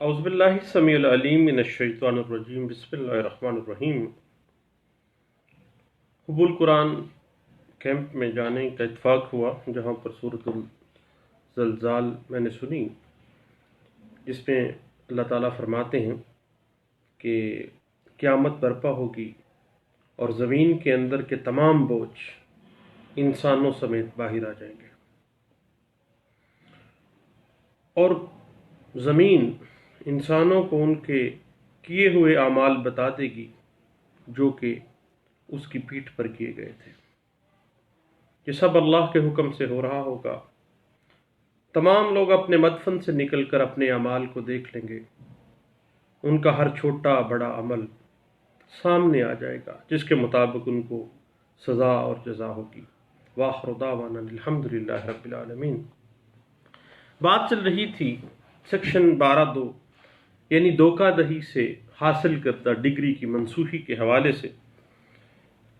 اعوذ باللہ السمیع العلیم من الشیطان الرجیم بسم اللہ الرحمن الرحیم۔ حب القرآن کیمپ میں جانے کا اتفاق ہوا، جہاں پر سورۃ الزلزال میں نے سنی، جس میں اللہ تعالیٰ فرماتے ہیں کہ قیامت برپا ہوگی اور زمین کے اندر کے تمام بوجھ انسانوں سمیت باہر آ جائیں گے، اور زمین انسانوں کو ان کے کیے ہوئے اعمال بتا دے گی جو کہ اس کی پیٹھ پر کیے گئے تھے۔ یہ سب اللہ کے حکم سے ہو رہا ہوگا۔ تمام لوگ اپنے مدفن سے نکل کر اپنے اعمال کو دیکھ لیں گے، ان کا ہر چھوٹا بڑا عمل سامنے آ جائے گا، جس کے مطابق ان کو سزا اور جزا ہوگی۔ وآخر دعوانا الحمدللہ رب العالمین۔ بات چل رہی تھی سیکشن 12(2) یعنی دھوکہ دہی سے حاصل کردہ ڈگری کی منسوخی کے حوالے سے۔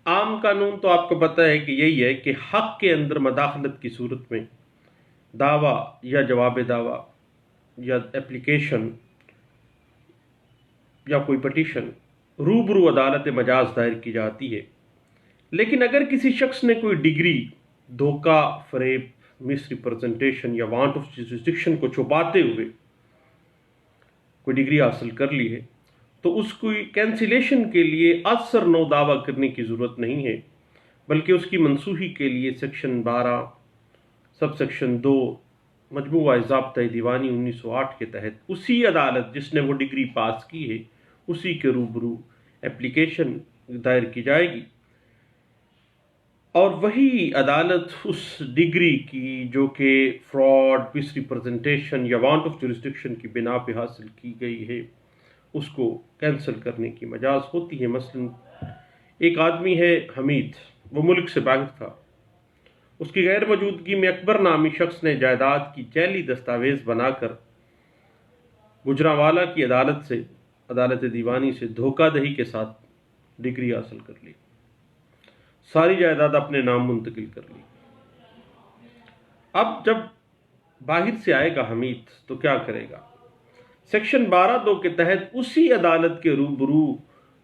عام قانون تو آپ کو پتہ ہے کہ یہی ہے کہ حق کے اندر مداخلت کی صورت میں دعویٰ یا جواب دعویٰ یا اپلیکیشن یا کوئی پٹیشن روبرو عدالت مجاز دائر کی جاتی ہے، لیکن اگر کسی شخص نے کوئی ڈگری دھوکہ، فریب، مس ریپرزنٹیشن یا وانٹ آف جوریسڈکشن کو چھپاتے ہوئے کوئی ڈگری حاصل کر لی ہے، تو اس کو کینسلیشن کے لیے اثر نو دعویٰ کرنے کی ضرورت نہیں ہے، بلکہ اس کی منسوخی کے لیے سیکشن 12 سب سیکشن 2 مجموعہ ضابطہ دیوانی 1908 کے تحت اسی عدالت جس نے وہ ڈگری پاس کی ہے اسی کے روبرو اپلیکیشن دائر کی جائے گی، اور وہی عدالت اس ڈگری کی جو کہ فراڈ، مس ریپرزنٹیشن یا وانٹ آف جوریسڈکشن کی بنا پہ حاصل کی گئی ہے، اس کو کینسل کرنے کی مجاز ہوتی ہے۔ مثلا ایک آدمی ہے حمید، وہ ملک سے باہر تھا، اس کی غیر موجودگی میں اکبر نامی شخص نے جائیداد کی جعلی دستاویز بنا کر گجرانوالہ کی عدالت دیوانی سے دھوکہ دہی کے ساتھ ڈگری حاصل کر لی، ساری جائیداد اپنے نام منتقل کر لی۔ اب جب باہر سے آئے گا حمید تو کیا کرے گا؟ سیکشن 12(2) کے تحت اسی عدالت کے روبرو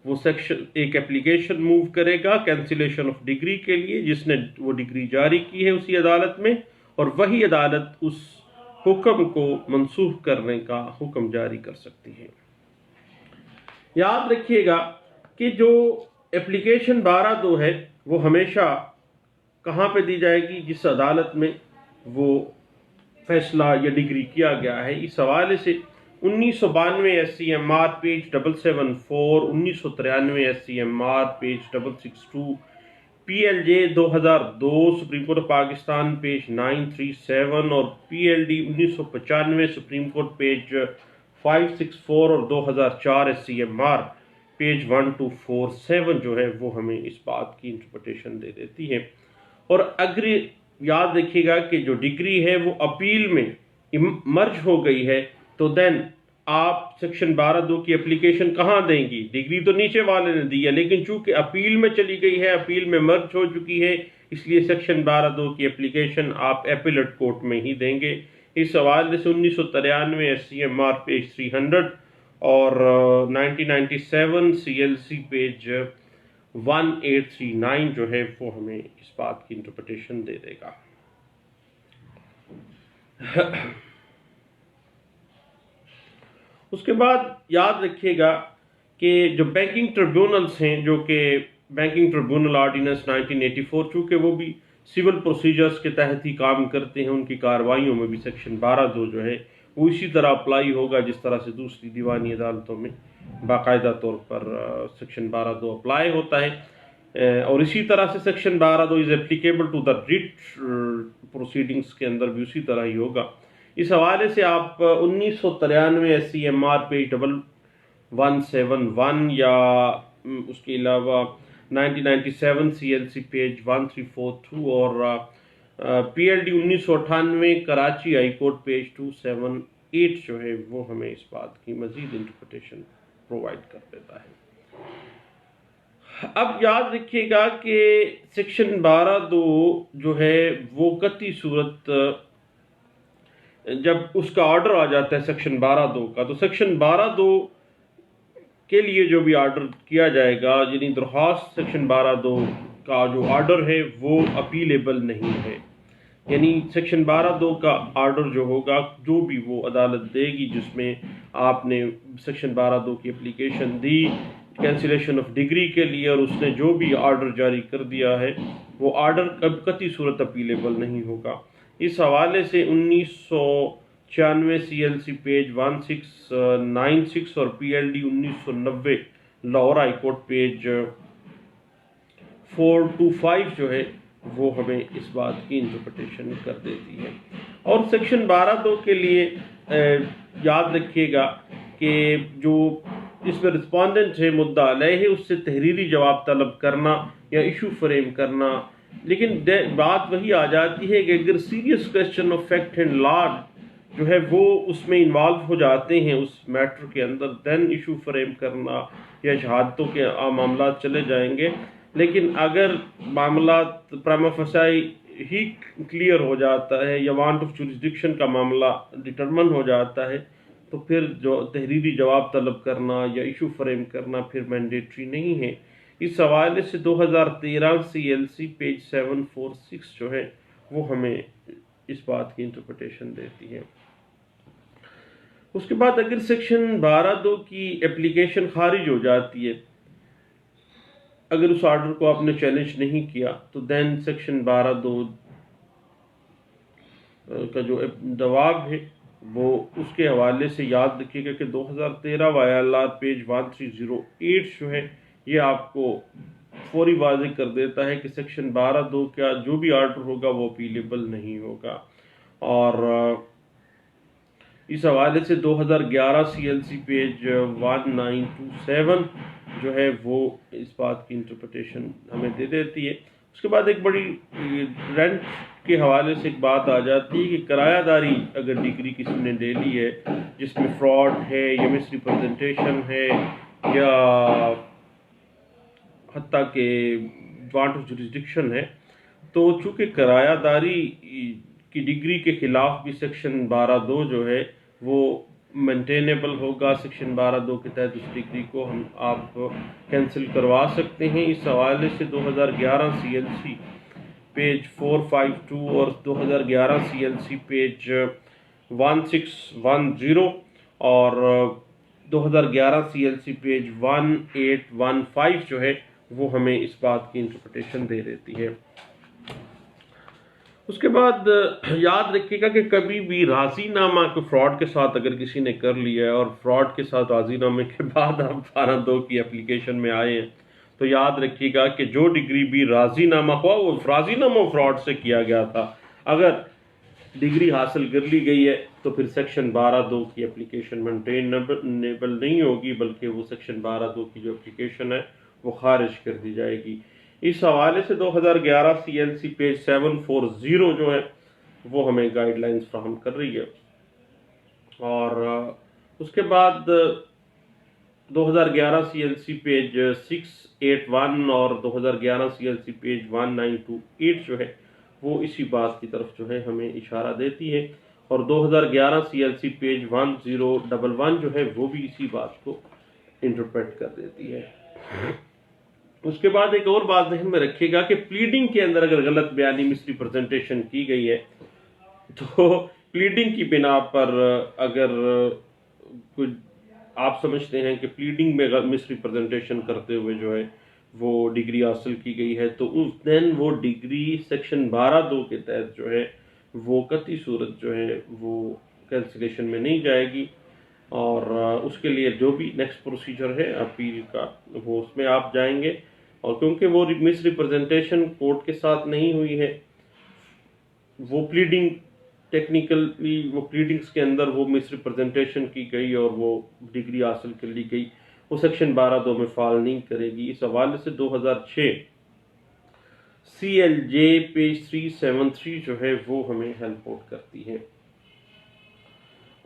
وہ سیکشن ایک اپلیکیشن موو کرے گا کینسلیشن آف ڈگری کے لیے، جس نے وہ ڈگری جاری کی ہے اسی عدالت میں، اور وہی عدالت اس حکم کو منسوخ کرنے کا حکم جاری کر سکتی ہے۔ یاد رکھیے گا کہ جو اپلیکیشن 12(2) ہے وہ ہمیشہ کہاں پہ دی جائے گی؟ جس عدالت میں وہ فیصلہ یا ڈگری کیا گیا ہے۔ اس حوالے سے 1992 SCMR page 774، 1993 SCMR page 662، PLJ 2002 supreme court Pakistan page 937، اور PLD 1995 سپریم کورٹ پیج 564، اور 2004 SCMR پیج 1247 جو ہے وہ ہمیں اس بات کی انٹرپریٹیشن دے دیتی ہے۔ اور اگر یاد رکھیے گا کہ جو ڈگری ہے وہ اپیل میں مرج ہو گئی ہے، تو دین آپ سیکشن 12(2) کی اپلیکیشن کہاں دیں گی؟ ڈگری تو نیچے والے نے دی ہے، لیکن چونکہ اپیل میں چلی گئی ہے، اپیل میں مرج ہو چکی ہے، اس لیے سیکشن 12(2) کی اپلیکیشن آپ ایپیلٹ کورٹ میں ہی دیں گے۔ اس حوالے سے 1993 SCMR پیج 300 اور 1997 CLC پیج 1839 جو ہے وہ ہمیں اس بات کی انٹرپریٹیشن دے دے گا۔ اس کے بعد یاد رکھیے گا کہ جو بینکنگ ٹریبیونلز ہیں، جو کہ بینکنگ ٹریبیونل آرڈیننس 1984، چونکہ وہ بھی سول پروسیجرز کے تحت ہی کام کرتے ہیں، ان کی کارروائیوں میں بھی سیکشن 12(2) جو ہے وہ اسی طرح اپلائی ہوگا جس طرح سے دوسری دیوانی عدالتوں میں باقاعدہ طور پر سیکشن 12(2) اپلائی ہوتا ہے، اور اسی طرح سے section 12(2) is applicable to the writ proceedings کے اندر بھی اسی طرح ہی ہوگا۔ اس حوالے سے آپ 1993 SCMR پیج 1171 یا اس کے علاوہ 1997 CLC پیج 1342 اور PLD 1998 Karachi high court page 278 جو ہے وہ ہمیں اس بات کی مزید انٹرپریٹیشن پرووائڈ کر دیتا ہے۔ اب یاد رکھیے گا کہ سیکشن 12(2) جو ہے وہ قطعی صورت جب اس کا آرڈر آ جاتا ہے سیکشن 12(2) کا، تو سیکشن 12(2) کے لیے جو بھی آرڈر کیا جائے گا، یعنی درخواست سیکشن 12(2) کا جو آرڈر ہے وہ اپیلیبل نہیں ہے. یعنی سیکشن 12(2) کا آرڈر جو ہوگا، جو بھی وہ عدالت دے گی جس میں آپ نے سیکشن 12(2) کی application the cancellation of degree کے لیے، اور اس نے جو بھی آرڈر جاری کر دیا ہے وہ آرڈر قطعی صورت اپیلیبل نہیں ہوگا. اس حوالے سے 1996 CLC پیج 1696 اور PLD 1990 Lahore high court page 425 جو ہے وہ ہمیں اس بات کی انٹرپریٹیشن کر دیتی ہے. اور سیکشن 12(2) کے لیے یاد رکھیے گا کہ جو اس میں رسپونڈنٹ ہے، مدعا علیہ ہے، اس سے تحریری جواب طلب کرنا یا ایشو فریم کرنا. لیکن بات وہی آ جاتی ہے کہ اگر serious question of fact and law جو ہے وہ اس میں انوالو ہو جاتے ہیں اس میٹر کے اندر، دین ایشو فریم کرنا یا شہادتوں کے معاملات چلے جائیں گے. لیکن اگر معاملات پرائما فیسی ہی کلیئر ہو جاتا ہے یا وانٹ آف جوریسڈکشن کا معاملہ ڈٹرمن ہو جاتا ہے، تو پھر جو تحریری جواب طلب کرنا یا ایشو فریم کرنا پھر مینڈیٹری نہیں ہے. اس حوالے سے 2013 CLC پیج 746 جو ہے وہ ہمیں اس بات کی انٹرپریٹیشن دیتی ہے. اس کے بعد اگر سیکشن 12(2) کی اپلیکیشن خارج ہو جاتی ہے، اگر اس آرڈر کو آپ نے چیلنج نہیں کیا، تو دین سیکشن 12(2) کا جو جواب ہے وہ اس کے حوالے سے یاد رکھیے گا کہ 2013 YLR پیج 1308 جو ہے یہ آپ کو فوری واضح کر دیتا ہے کہ سیکشن 12(2) کا جو بھی آرڈر ہوگا وہ اپیلیبل نہیں ہوگا. اور اس حوالے سے 2011 CLC پیج 1927 جو ہے وہ اس بات کی انٹرپریٹیشن ہمیں دے دیتی ہے. اس کے بعد ایک بڑی رینٹ کے حوالے سے ایک بات آ جاتی ہے کہ کرایہ داری اگر ڈگری کسی نے لے لی ہے جس میں فراڈ ہے یا مس ریپرزنٹیشن ہے یا حتیٰ کہ وانٹ آف جوریسڈکشن ہے، تو چونکہ کرایہ داری کی ڈگری کے خلاف بھی سیکشن 12(2) جو ہے وہ مینٹینیبل ہوگا. سیکشن 12(2) کے تحت اس ڈگری کو آپ کینسل کروا سکتے ہیں. اس حوالے سے 2011 CLC پیج 452 اور 2011 CLC پیج 1610 اور 2011 CLC پیج 1815 جو ہے وہ ہمیں اس بات کی انٹرپریٹیشن دے دیتی ہے. اس کے بعد یاد رکھیے گا کہ کبھی بھی راضی نامہ کو فراڈ کے ساتھ اگر کسی نے کر لیا ہے اور فراڈ کے ساتھ راضی نامے کے بعد آپ 12(2) کی اپلیکیشن میں آئے ہیں، تو یاد رکھیے گا کہ جو ڈگری بھی راضی نامہ ہوا وہ راضی نامہ فراڈ سے کیا گیا تھا، اگر ڈگری حاصل کر لی گئی ہے تو پھر سیکشن 12(2) کی اپلیکیشن مینٹینیبل نہیں ہوگی، بلکہ وہ سیکشن 12(2) کی جو اپلیکیشن ہے وہ خارج کر دی جائے گی. اس حوالے سے 2011 CLC پیج 740 جو ہے وہ ہمیں گائیڈ لائنز فراہم کر رہی ہے. اور اس کے بعد 2011 CLC پیج 681 اور 2011 CLC پیج 1928 جو ہے وہ اسی بات کی طرف جو ہے ہمیں اشارہ دیتی ہے، اور 2011 CLC پیج 1011 جو ہے وہ بھی اسی بات کو انٹرپریٹ کر دیتی ہے. اس کے بعد ایک اور بات ذہن میں رکھیے گا کہ پلیڈنگ کے اندر اگر غلط بیانی مس ریپرزنٹیشن کی گئی ہے، تو پلیڈنگ کی بنا پر اگر کوئی آپ سمجھتے ہیں کہ پلیڈنگ میں مس ریپرزنٹیشن کرتے ہوئے جو ہے وہ ڈگری حاصل کی گئی ہے، تو اس دن وہ ڈگری سیکشن 12(2) کے تحت جو ہے وہ قطعی صورت جو ہے وہ کینسلیشن میں نہیں جائے گی. اور اس کے لیے جو بھی نیکسٹ پروسیجر ہے اپیل کا وہ اس میں آپ جائیں گے، اور کیونکہ وہ مس ریپرزنٹیشن کورٹ کے ساتھ نہیں ہوئی ہے، وہ پلیڈنگ ٹیکنیکلی وہ پلیڈنگز کے اندر وہ مس ریپرزنٹیشن کی گئی اور وہ ڈگری حاصل کر لی گئی، وہ سیکشن 12(2) میں فال نہیں کرے گی. اس حوالے سے 2006 CLJ پیج 373 جو ہے وہ ہمیں ہیلپ آؤٹ کرتی ہے.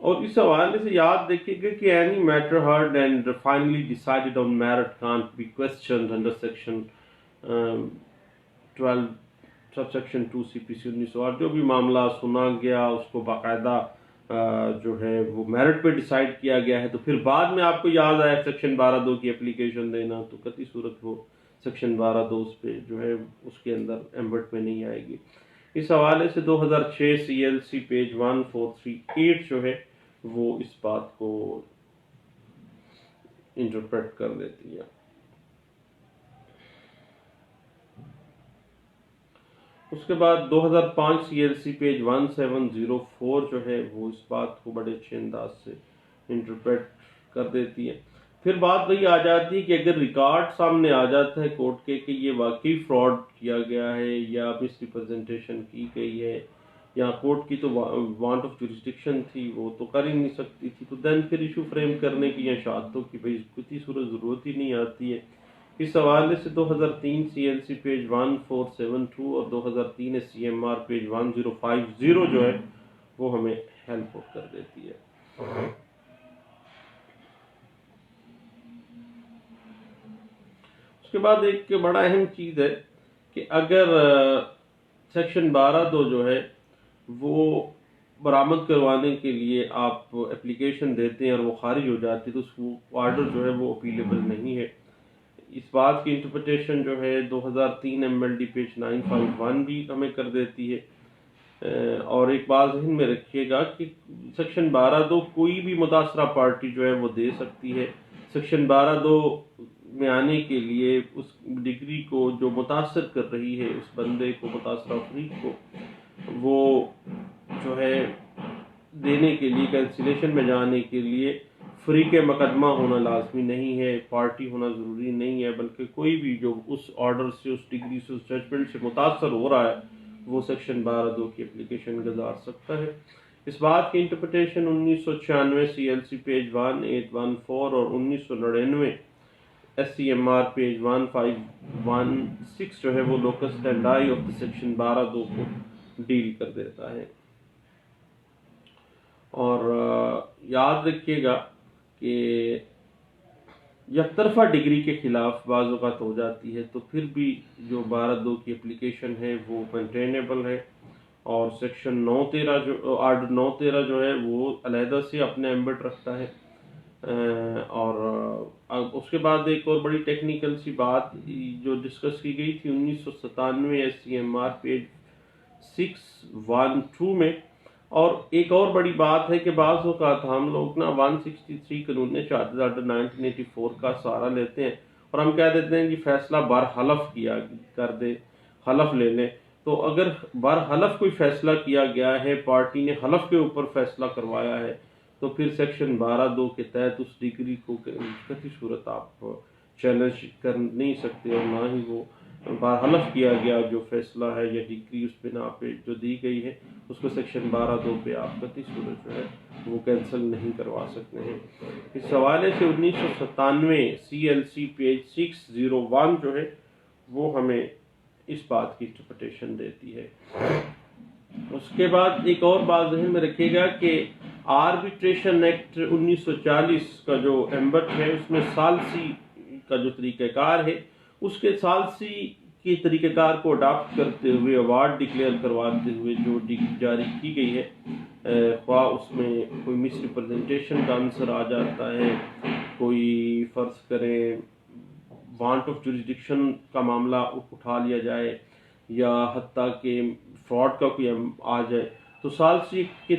اور اس حوالے سے یاد رکھیے گا کہ any matter heard and finally decided on merit can't be questioned under section 12 subsection 2 CPC 1908. جو بھی معاملہ سنا گیا اس کو باقاعدہ جو ہے وہ میرٹ پہ ڈیسائیڈ کیا گیا ہے، تو پھر بعد میں آپ کو یاد آیا سیکشن 12(2) کی اپلیکیشن دینا، تو قطعی صورت وہ سیکشن 12(2) اس پہ جو ہے اس کے اندر ایمبٹ میں نہیں آئے گی۔ اس حوالے سے 2006 CLC پیج 1438 جو ہے وہ اس بات کو انٹرپریٹ کر دیتی ہے۔ اس کے بعد 2005 CLC پیج 1704 جو ہے وہ اس بات کو بڑے اچھے انداز سے انٹرپریٹ کر دیتی ہے۔ پھر بات وہی آ جاتی ہے کہ اگر ریکارڈ سامنے آ جاتا ہے کورٹ کے کہ یہ واقعی فراڈ کیا گیا ہے یا مس ریپرزنٹیشن کی گئی ہے، یا کورٹ کی تو وانٹ آف جورسڈکشن تھی، وہ تو کر ہی نہیں سکتی تھی، تو دین پھر ایشو فریم کرنے کی یا شہادتوں کی بھائی کسی صورت ضرورت ہی نہیں آتی ہے۔ اس حوالے سے 2003 CLC پیج 1472 اور 2003 CMR پیج 1050 جو ہے وہ ہمیں ہیلپ کر دیتی ہے۔ اس کے بعد ایک بڑا اہم چیز ہے کہ اگر سیکشن 12(2) جو ہے وہ برآمد کروانے کے لیے آپ اپلیکیشن دیتے ہیں اور وہ خارج ہو جاتی ہے، تو اس آرڈر جو ہے وہ اپیلیبل نہیں ہے۔ اس بات کی انٹرپریٹیشن جو ہے 2003 MLD پیج 951 بھی ہمیں کر دیتی ہے۔ اور ایک بات ذہن میں رکھیے گا کہ سیکشن 12(2) کوئی بھی متاثرہ پارٹی جو ہے وہ دے سکتی ہے۔ سیکشن 12(2) میں آنے کے لیے اس ڈگری کو جو متاثر کر رہی ہے اس بندے کو، متاثرہ فریق کو، وہ جو ہے دینے کے لیے کینسلیشن میں جانے کے لیے فریق مقدمہ ہونا لازمی نہیں ہے، پارٹی ہونا ضروری نہیں ہے، بلکہ کوئی بھی جو اس آرڈر سے، اس ڈگری سے، اس ججمنٹ سے متاثر ہو رہا ہے وہ سیکشن 12(2) کی اپلیکیشن گزار سکتا ہے۔ اس بات کی انٹرپریٹیشن 1996 CLC پیج 1814 اور 1999 SCMR پیج 1516 جو ہے وہ لوکس اسٹینڈائی آف سیکشن 12(2) کو ڈیل کر دیتا ہے۔ اور یاد رکھیے گا کہ یک طرفہ ڈگری کے خلاف بعض اوقات ہو جاتی ہے، تو پھر بھی جو 12(2) کی اپلیکیشن ہے وہ مینٹینیبل ہے، اور سیکشن 913 جو آرڈر 913 جو ہے وہ علیحدہ سے اپنے ایمبٹ رکھتا ہے۔ اور اس کے بعد ایک اور بڑی ٹیکنیکل سی بات جو ڈسکس کی گئی تھی 1997 SCMR پیج 612 میں، اور ایک اور بڑی بات ہے کہ بعض اوقات ہم لوگ نا 163 قانون شہادت آرڈر 1984 کا سہارا لیتے ہیں اور ہم کہہ دیتے ہیں کہ فیصلہ برحلف کیا کر دے، حلف لے لیں۔ تو اگر برحلف کوئی فیصلہ کیا گیا ہے، پارٹی نے حلف کے اوپر فیصلہ کروایا ہے، تو پھر سیکشن 12(2) کے تحت اس ڈگری کو کسی صورت آپ چیلنج کر نہیں سکتے، اور نہ ہی وہ برحلف کیا گیا جو فیصلہ ہے یا ڈگری اس بنا پہ جو دی گئی ہے اس کو سیکشن 12(2) پہ آپ کسی صورت جو ہے وہ کینسل نہیں کروا سکتے ہیں۔ اس حوالے سے 1997 CLC پیج 601 جو ہے وہ ہمیں اس بات کی انٹرپریٹیشن دیتی ہے۔ اس کے بعد ایک اور بات ذہن میں رکھیے گا کہ آربیٹریشن ایکٹ 1940 کا جو ایمبٹ ہے اس میں ثالثی کا جو طریقہ کار ہے، اس کے ثالثی کے طریقہ کار کو اڈاپٹ کرتے ہوئے ایوارڈ ڈکلیئر کرواتے ہوئے جو ڈگری جاری کی گئی ہے، خواہ اس میں کوئی مس ریپرزنٹیشن کا عنصر آ جاتا ہے، کوئی فرض کریں وانٹ آف جورسڈکشن کا معاملہ اٹھا لیا جائے، یا حتیٰ کہ فراڈ کا کوئی آ جائے، تو ثالثی کے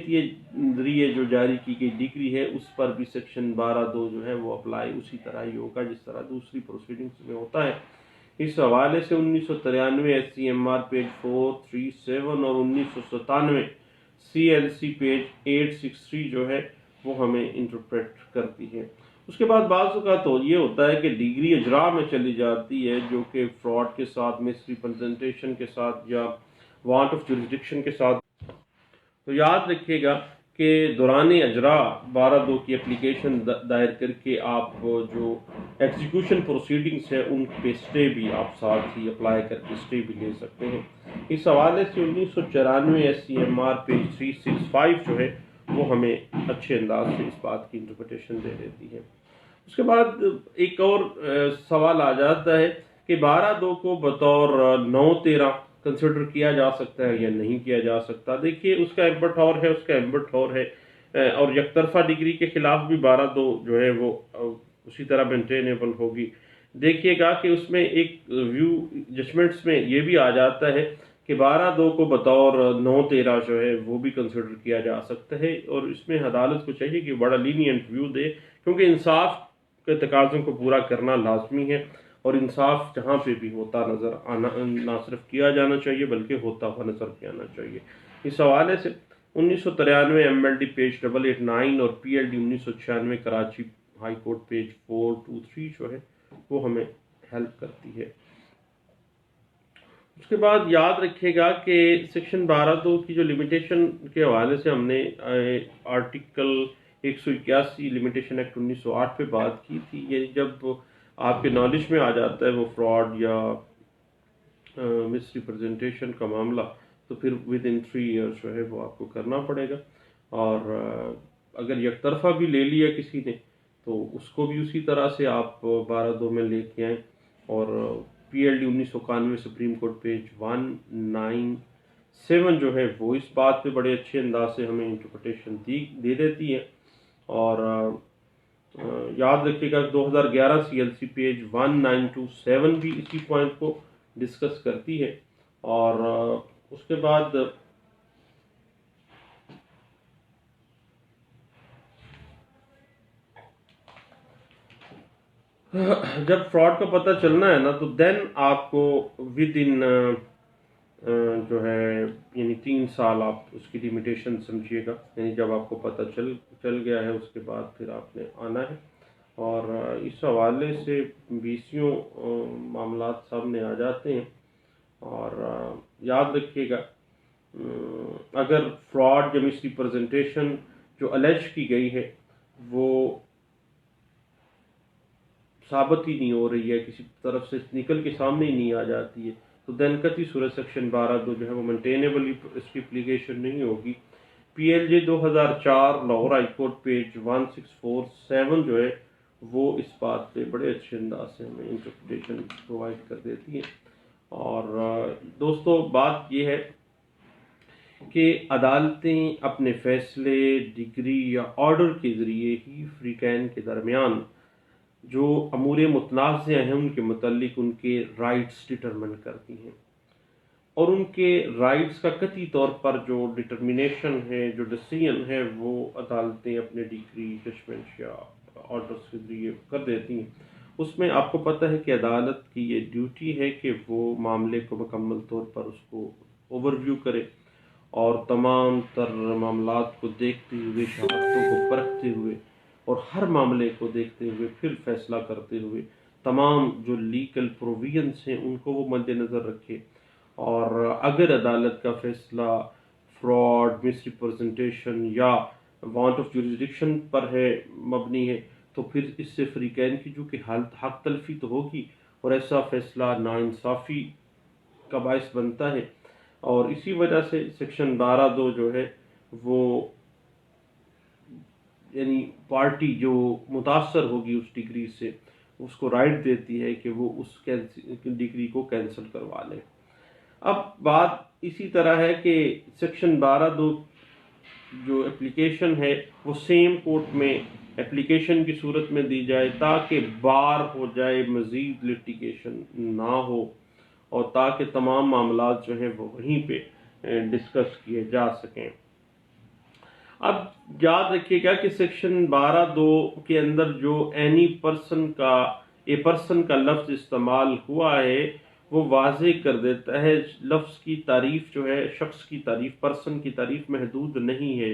ذریعے جو جاری کی گئی ڈگری ہے اس پر بھی سیکشن 12(2) جو ہے وہ اپلائی اسی طرح ہی ہوگا جس طرح دوسری پروسیڈنگز میں ہوتا ہے۔ اس حوالے سے 1993 SCMR پیج 437 اور 1997 CLC پیج 863 جو ہے وہ ہمیں انٹرپریٹ کرتی ہے۔ اس کے بعد بعض اوقات تو یہ ہوتا ہے کہ ڈگری اجرا میں چلی جاتی ہے جو کہ فراڈ کے ساتھ، مس ریپرزنٹیشن کے ساتھ یا وانٹ آف جورسڈکشن کے ساتھ۔ تو یاد رکھیے گا کہ دوران اجرا 12(2) کی اپلیکیشن دائر کر کے آپ جو ایگزیکیوشن پروسیڈنگز ہے ان پہ سٹے بھی آپ ساتھ ہی اپلائی کر کے سٹے بھی لے سکتے ہیں۔ اس حوالے سے 1994 SCMR پیج 365 جو ہے وہ ہمیں اچھے انداز سے اس بات کی انٹرپریٹیشن دے دیتی ہے۔ اس کے بعد ایک اور سوال آ جاتا ہے کہ 12(2) کو بطور 913 کنسیڈر کیا جا سکتا ہے یا نہیں کیا جا سکتا۔ دیکھیے اس کا ایمبٹ اور ہے، اس کا ایمبٹ اور ہے۔ اور یک طرفہ ڈگری کے خلاف بھی 12(2) جو ہے وہ اسی طرح مینٹینیبل ہوگی۔ دیکھیے گا کہ اس میں ایک ویو ججمنٹس میں یہ بھی آ جاتا ہے کہ 12(2) کو بطور 9(13) جو ہے وہ بھی کنسیڈر کیا جا سکتا ہے، اور اس میں عدالت کو چاہیے کہ بڑا لینینٹ ویو دے، کیونکہ انصاف کے تقاضوں کو پورا کرنا لازمی ہے، اور انصاف جہاں پہ بھی ہوتا نظر آنا نہ صرف کیا جانا چاہیے بلکہ ہوتا ہوا نظر بھی آنا چاہیے۔ اس حوالے سے 1993 MLD پیج 889 اور PLD 1996 Karachi high court page 423 جو ہے وہ ہمیں ہیلپ کرتی ہے۔ اس کے بعد یاد رکھیے گا کہ سیکشن 12(2) کی جو لمیٹیشن کے حوالے سے ہم نے آرٹیکل 181 لمیٹیشن ایکٹ 1908 پہ بات کی تھی، یعنی جب آپ کے نالج میں آ جاتا ہے وہ فراڈ یا مس ریپرزنٹیشن کا معاملہ، تو پھر ود ان 3 ایئرس جو ہے وہ آپ کو کرنا پڑے گا، اور اگر یک طرفہ بھی لے لیا کسی نے تو اس کو بھی اسی طرح سے آپ 12(2) میں لے کے آئیں۔ اور PLD 1991 سپریم کورٹ پیج 197 جو ہے وہ اس بات پہ بڑے اچھے انداز سے ہمیں انٹرپریٹیشن دے دیتی ہے، اور یاد رکھیے گا 2011 CLC پیج 1927 بھی اسی پوائنٹ کو ڈسکس کرتی ہے۔ اور اس کے بعد جب فراڈ کا پتہ چلنا ہے نا تو دین آپ کو ود ان جو ہے یعنی 3 سال آپ اس کی لمیٹیشن سمجھیے گا، یعنی جب آپ کو پتہ چل گیا ہے اس کے بعد پھر آپ نے آنا ہے، اور اس حوالے سے 20 معاملات سامنے آ جاتے ہیں۔ اور یاد رکھیے گا اگر فراڈ یا مس ریپرزنٹیشن جو الیج کی گئی ہے وہ ثابت ہی نہیں ہو رہی ہے، کسی طرف سے نکل کے سامنے ہی نہیں آ جاتی ہے، تو دین قطعی صورت سیکشن 12(2) جو ہے وہ مینٹینیبل اس کی اپلیکیشن نہیں ہوگی۔ PLJ 2004 Lahore high court page 1647 جو ہے وہ اس بات پہ بڑے اچھے انداز سے ہمیں انٹرپریٹیشن پرووائڈ کر دیتی ہے۔ اور دوستو بات یہ ہے کہ عدالتیں اپنے فیصلے ڈگری یا آرڈر کے ذریعے ہی فریقین کے درمیان جو امور متنازع ہیں ان کے متعلق ان کے رائٹس ڈٹرمن کرتی ہیں، اور ان کے رائٹس کا قطعی طور پر جو ڈٹرمنیشن ہے، جو ڈیسیژن ہے، وہ عدالتیں اپنے ڈگری ججمنٹ یا آرڈرس کے ذریعے کر دیتی ہیں۔ اس میں آپ کو پتہ ہے کہ عدالت کی یہ ڈیوٹی ہے کہ وہ معاملے کو مکمل طور پر اس کو اوور ویو کرے، اور تمام تر معاملات کو دیکھتے ہوئے، شہادتوں کو پرکھتے ہوئے اور ہر معاملے کو دیکھتے ہوئے پھر فیصلہ کرتے ہوئے تمام جو لیگل پروویژنس ہیں ان کو وہ مد نظر رکھے، اور اگر عدالت کا فیصلہ فراڈ، مس ریپرزنٹیشن یا وانٹ آف جوریسڈکشن پر ہے، مبنی ہے، تو پھر اس سے فریقین کی جو کہ حق تلفی تو ہوگی، اور ایسا فیصلہ ناانصافی کا باعث بنتا ہے، اور اسی وجہ سے سیکشن 12(2) جو ہے وہ یعنی پارٹی جو متاثر ہوگی اس ڈگری سے اس کو رائٹ دیتی ہے کہ وہ اس ڈگری کو کینسل کروا لے۔ اب بات اسی طرح ہے کہ سیکشن 12(2) جو اپلیکیشن ہے وہ سیم کورٹ میں اپلیکیشن کی صورت میں دی جائے تاکہ بار ہو جائے، مزید لٹیگیشن نہ ہو، اور تاکہ تمام معاملات جو ہیں وہ وہیں پہ ڈسکس کیے جا سکیں۔ اب یاد رکھیے گا کہ سیکشن 12(2) کے اندر جو اے پرسن کا لفظ استعمال ہوا ہے وہ واضح کر دیتا ہے لفظ کی تعریف جو ہے، شخص کی تعریف، پرسن کی تعریف محدود نہیں ہے،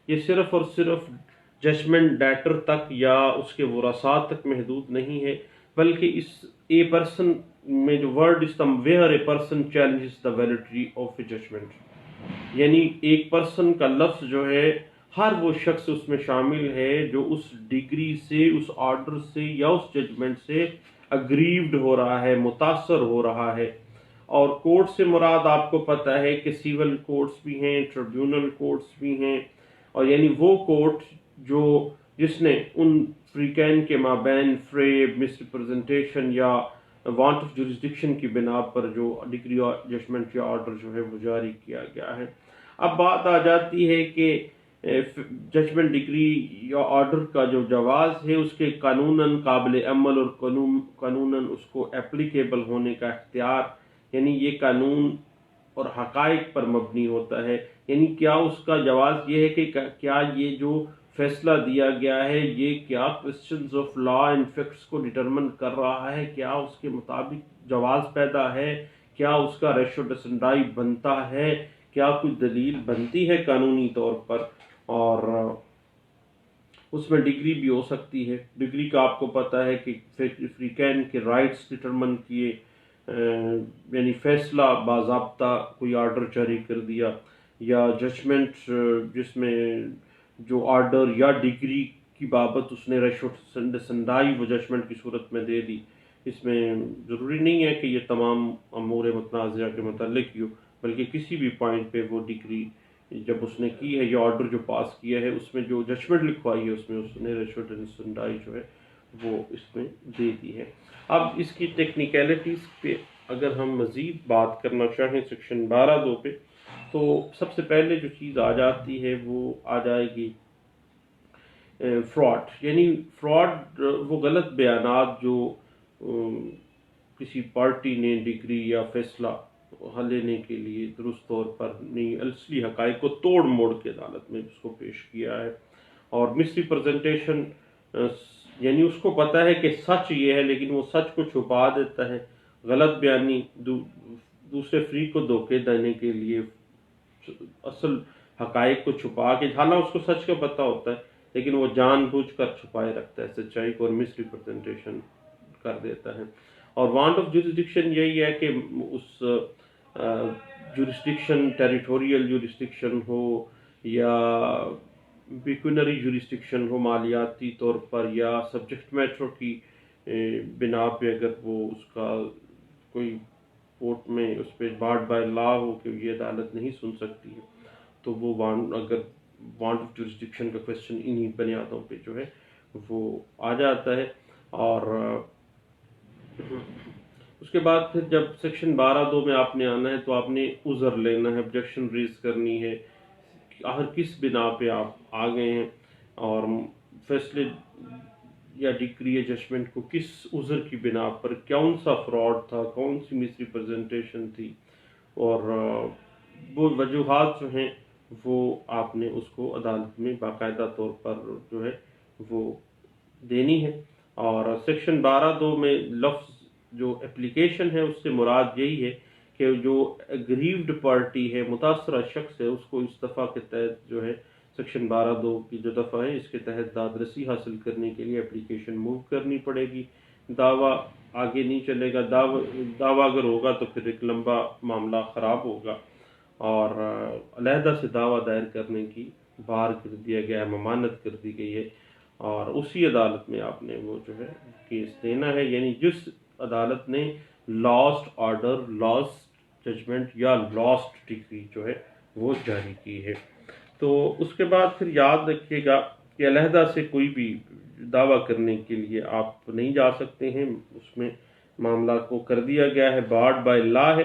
یہ صرف اور صرف ججمنٹ ڈیٹر تک یا اس کے ورثاء تک محدود نہیں ہے، بلکہ اس اے پرسن میں جو word where a person challenges the validity of a judgment, یعنی ایک پرسن کا لفظ جو ہے ہر وہ شخص اس میں شامل ہے جو اس ڈگری سے، اس آرڈر سے یا اس ججمنٹ سے اگریوڈ ہو رہا ہے، متاثر ہو رہا ہے۔ اور کورٹ سے مراد آپ کو پتہ ہے کہ سیول کورٹس بھی ہیں، ٹریبیونل کورٹس بھی ہیں، اور یعنی وہ کورٹ جس نے ان فریقین کے مابین فریب، مس ریپرزنٹیشن یا وانٹ آف جوریسڈکشن کی بنا پر جو ڈگری ججمنٹ یا آرڈر جو ہے وہ جاری کیا گیا ہے۔ اب بات آ جاتی ہے کہ ججمنٹ ڈگری یا آرڈر کا جو جواز ہے اس کے قانوناً قابل عمل اور قانوناً اس کو اپلیکیبل ہونے کا اختیار، یعنی یہ قانون اور حقائق پر مبنی ہوتا ہے، یعنی کیا اس کا جواز یہ ہے کہ کیا یہ جو فیصلہ دیا گیا ہے یہ کیا questions of law and facts کو ڈٹرمن کر رہا ہے، کیا اس کے مطابق جواز پیدا ہے، کیا اس کا ریشو ڈسنڈائی بنتا ہے، کیا کوئی دلیل بنتی ہے قانونی طور پر، اور اس میں ڈگری بھی ہو سکتی ہے۔ ڈگری کا آپ کو پتہ ہے کہ فریقین کے رائٹس ڈٹرمن کیے، یعنی فیصلہ باضابطہ کوئی آرڈر جاری کر دیا، یا ججمنٹ جس میں جو آرڈر یا ڈگری کی بابت اس نے ریشو ڈسنڈائی وہ ججمنٹ کی صورت میں دے دی۔ اس میں ضروری نہیں ہے کہ یہ تمام امور متنازعہ کے متعلق ہی ہو، بلکہ کسی بھی پوائنٹ پہ وہ ڈگری جب اس نے کی ہے یا آرڈر جو پاس کیا ہے اس میں جو ججمنٹ لکھوائی ہے اس میں اس نے ریشو ڈسنڈائی جو ہے وہ اس میں دے دی ہے۔ اب اس کی ٹیکنیکلٹیز پہ اگر ہم مزید بات کرنا چاہیں سیکشن 12(2) پہ، تو سب سے پہلے جو چیز آ جاتی ہے وہ آ جائے گی فراڈ، یعنی فراڈ وہ غلط بیانات جو کسی پارٹی نے ڈگری یا فیصلہ لینے کے لیے درست طور پر نہیں، اصلی حقائق کو توڑ موڑ کے عدالت میں اس کو پیش کیا ہے، اور مس ریپرزنٹیشن یعنی اس کو پتہ ہے کہ سچ یہ ہے لیکن وہ سچ کو چھپا دیتا ہے، غلط بیانی دوسرے فریق کو دھوکے دینے کے لیے اصل حقائق کو چھپا کے، حالانکہ اس کو سچ کا پتہ ہوتا ہے لیکن وہ جان بوجھ کر چھپائے رکھتا ہے سچائی کو اور مس ریپرزنٹیشن کر دیتا ہے۔ اور وانٹ آف جورسڈکشن یہی ہے کہ اس جورسڈکشن ٹیریٹوریل جورسڈکشن ہو یا پیکونری جورسڈکشن ہو مالیاتی طور پر، یا سبجیکٹ میٹر کی بنا پہ اگر وہ اس کا کوئی کورٹ میں اس پہ بارڈ بائی لا ہو کہ یہ عدالت نہیں سن سکتی ہے، تو وہ اگر وانٹ آف جورسڈکشن کا کویسچن انہی بنیادوں پہ جو ہے وہ آ جاتا ہے۔ اور اس کے بعد پھر جب سیکشن 12(2) میں آپ نے آنا ہے تو آپ نے عذر لینا ہے، آبجیکشن ریز کرنی ہے، آخر کس بنا پہ آپ آ گئے ہیں اور فیصلے یا ڈگری یا ججمنٹ کو کس عذر کی بنا پر، کون سا فراڈ تھا، کون سی مس ریپرزنٹیشن تھی، اور وہ وجوہات جو ہیں وہ آپ نے اس کو عدالت میں باقاعدہ طور پر جو ہے وہ دینی ہے۔ اور سیکشن 12(2) میں لفظ جو اپلیکیشن ہے اس سے مراد یہی ہے کہ جو اگریوڈ پارٹی ہے، متاثرہ شخص ہے، اس کو اس دفعہ کے تحت جو ہے سیکشن 12(2) کی جو دفعہ ہے اس کے تحت داد رسی حاصل کرنے کے لیے اپلیکیشن موو کرنی پڑے گی۔ دعویٰ آگے نہیں چلے گا، دعویٰ اگر ہوگا تو پھر ایک لمبا معاملہ خراب ہوگا، اور علیحدہ سے دعویٰ دائر کرنے کی بار کر دیا گیا ہے، ممانعت کر دی گئی ہے، اور اسی عدالت میں آپ نے وہ جو ہے کیس دینا ہے، یعنی جس عدالت نے لاسٹ آرڈر، لاسٹ ججمنٹ یا لاسٹ ڈگری جو ہے وہ جاری کی ہے۔ تو اس کے بعد پھر یاد رکھیے گا کہ علیحدہ سے کوئی بھی دعویٰ کرنے کے لیے آپ نہیں جا سکتے ہیں، اس میں معاملہ کو کر دیا گیا ہے، بارڈ بائی لا ہے،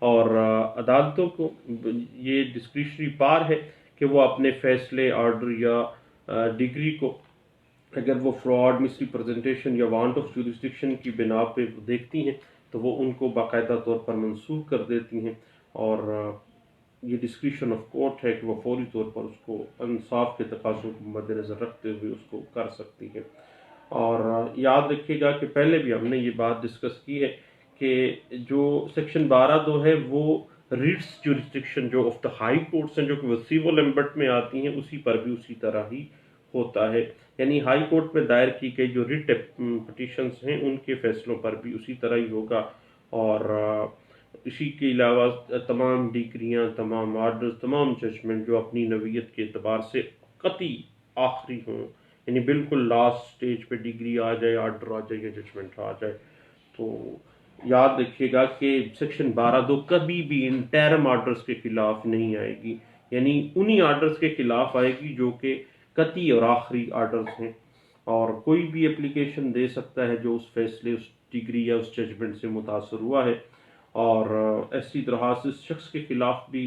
اور عدالتوں کو یہ ڈسکریشنری پار ہے کہ وہ اپنے فیصلے، آرڈر یا ڈگری کو اگر وہ فراڈ، مس ریپرزنٹیشن یا وانٹ آف جورسڈکشن کی بنا پہ دیکھتی ہیں تو وہ ان کو باقاعدہ طور پر منسوخ کر دیتی ہیں، اور یہ ڈسکریشن آف کورٹ ہے کہ وہ فوری طور پر اس کو انصاف کے تقاضوں کو مد نظر رکھتے ہوئے اس کو کر سکتی ہے۔ اور یاد رکھیے گا کہ پہلے بھی ہم نے یہ بات ڈسکس کی ہے کہ جو سیکشن 12(2) ہے وہ ریٹس جورسڈکشن جو آف دا ہائی کورٹس ہیں جو کہ وہ سیول ایمبٹ میں آتی ہیں اسی پر بھی اسی طرح ہی ہوتا ہے، یعنی ہائی کورٹ میں دائر کی گئی جو ریٹ پٹیشنز ہیں ان کے فیصلوں پر بھی اسی طرح ہی ہوگا، اور اسی کے علاوہ تمام ڈگریاں، تمام آرڈرز، تمام ججمنٹ جو اپنی نوعیت کے اعتبار سے قطعی آخری ہوں، یعنی بالکل لاسٹ سٹیج پہ ڈگری آ جائے، آرڈر آ جائے یا ججمنٹ آ جائے، تو یاد رکھیے گا کہ سیکشن 12(2) کبھی بھی انٹرم آرڈرز کے خلاف نہیں آئے گی، یعنی انہی آرڈرز کے خلاف آئے گی جو کہ قطعی اور آخری آرڈرز ہیں، اور کوئی بھی اپلیکیشن دے سکتا ہے جو اس فیصلے، اس ڈگری یا اس ججمنٹ سے متاثر ہوا ہے، اور ایسی طرح سے اس شخص کے خلاف بھی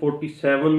47